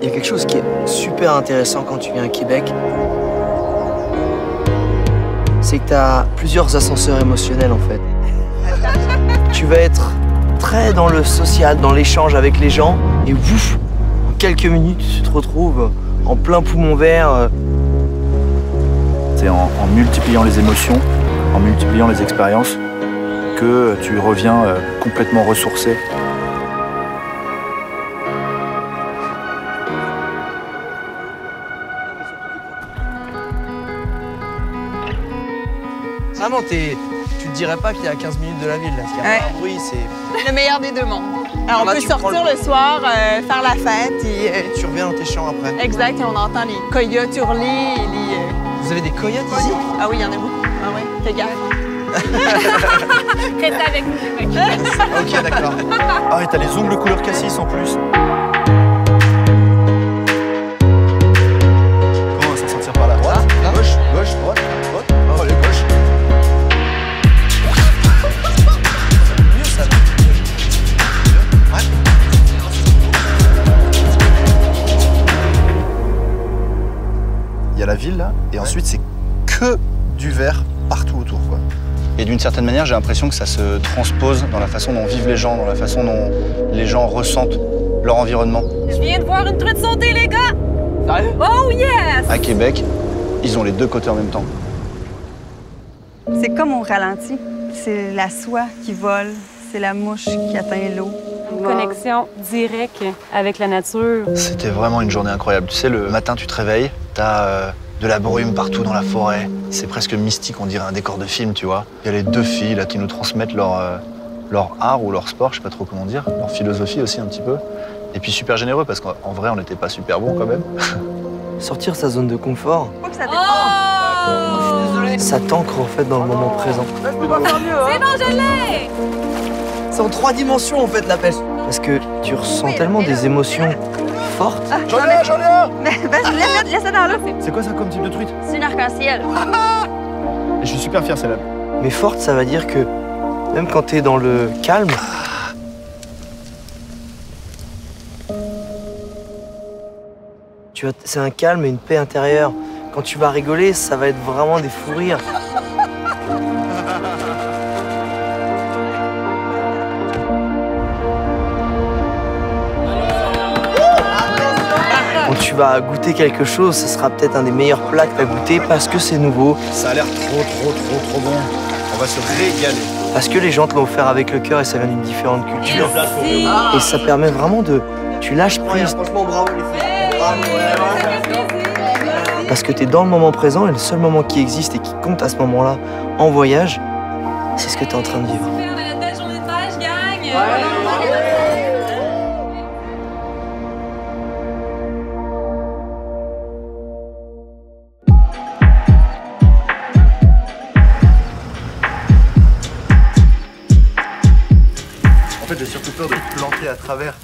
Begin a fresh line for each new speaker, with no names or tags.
Il y a quelque chose qui est super intéressant quand tu viens à Québec. C'est que tu as plusieurs ascenseurs émotionnels en fait. Tu vas être très dans le social, dans l'échange avec les gens, et ouf, en quelques minutes, tu te retrouves en plein poumon vert.
C'est en multipliant les émotions, en multipliant les expériences, que tu reviens complètement ressourcé.
Vraiment, tu te dirais pas qu'il y a 15 minutes de la ville, là. Parce qu'il y a pas de bruit, c'est...
Le meilleur des deux mondes. Alors, on
Là,
peut
tu prends
sortir le soir, faire la fête. Et,
Tu reviens dans tes champs après.
exact, et on entend les coyotes hurler.
Vous avez des coyotes ici?
Ah oui, il y en a beaucoup. Ah oui, fais gaffe.
Restez avec nous.
Ok, d'accord.
Ah, et t'as les ongles couleur cassis en plus. Comment on va s'en sortir par la droite?
Là.
Gauche, gauche, droite, droite. Oh, allez, gauche.
Mieux ça. Ouais.
Il y a la ville là, et ensuite c'est que du vert partout autour, quoi. Et d'une certaine manière, j'ai l'impression que ça se transpose dans la façon dont vivent les gens, dans la façon dont les gens ressentent leur environnement.
Je viens de voir une truite sauter, les gars!
Sérieux?
Oh yes!
À Québec, ils ont les deux côtés en même temps.
C'est comme au ralenti. C'est la soie qui vole, c'est la mouche qui atteint l'eau.
Une connexion directe avec la nature.
C'était vraiment une journée incroyable. Tu sais, le matin, tu te réveilles, t'as de la brume partout dans la forêt. C'est presque mystique, on dirait un décor de film, tu vois. Il y a les deux filles là qui nous transmettent leur art ou leur sport, je sais pas trop comment dire, leur philosophie aussi un petit peu. Et puis super généreux parce qu'en vrai, on n'était pas super bons quand même.
Sortir sa zone de confort,
Faut que ça
Oh!
ça t'ancre en fait dans le moment présent.
C'est bon, je l'ai!
C'est en 3 dimensions en fait la pêche. Parce que tu ressens tellement des émotions fortes.
J'en ai un!
Mais vas-y, laisse-la dans l'eau.
C'est quoi ça comme type de truite?
C'est une arc-en-ciel.
Et je suis super fier, celle-là.
Mais forte, ça veut dire que même quand t'es dans le calme, c'est un calme et une paix intérieure. Quand tu vas rigoler, ça va être vraiment des fous rires. Quand tu vas goûter quelque chose, ce sera peut-être un des meilleurs plats que tu as goûté parce que c'est nouveau,
Ça a l'air trop bon. On va se régaler.
parce que les gens te l'ont offert avec le cœur et ça vient d'une différente culture.
Merci!
Et ça permet vraiment de... Tu lâches prise
Franchement, bravo les filles.
parce que tu es dans le moment présent et le seul moment qui existe et qui compte à ce moment-là en voyage, c'est ce que tu es en train de vivre.
Super, belle journée de pêche, gang!
En fait, j'ai surtout peur de planter à travers.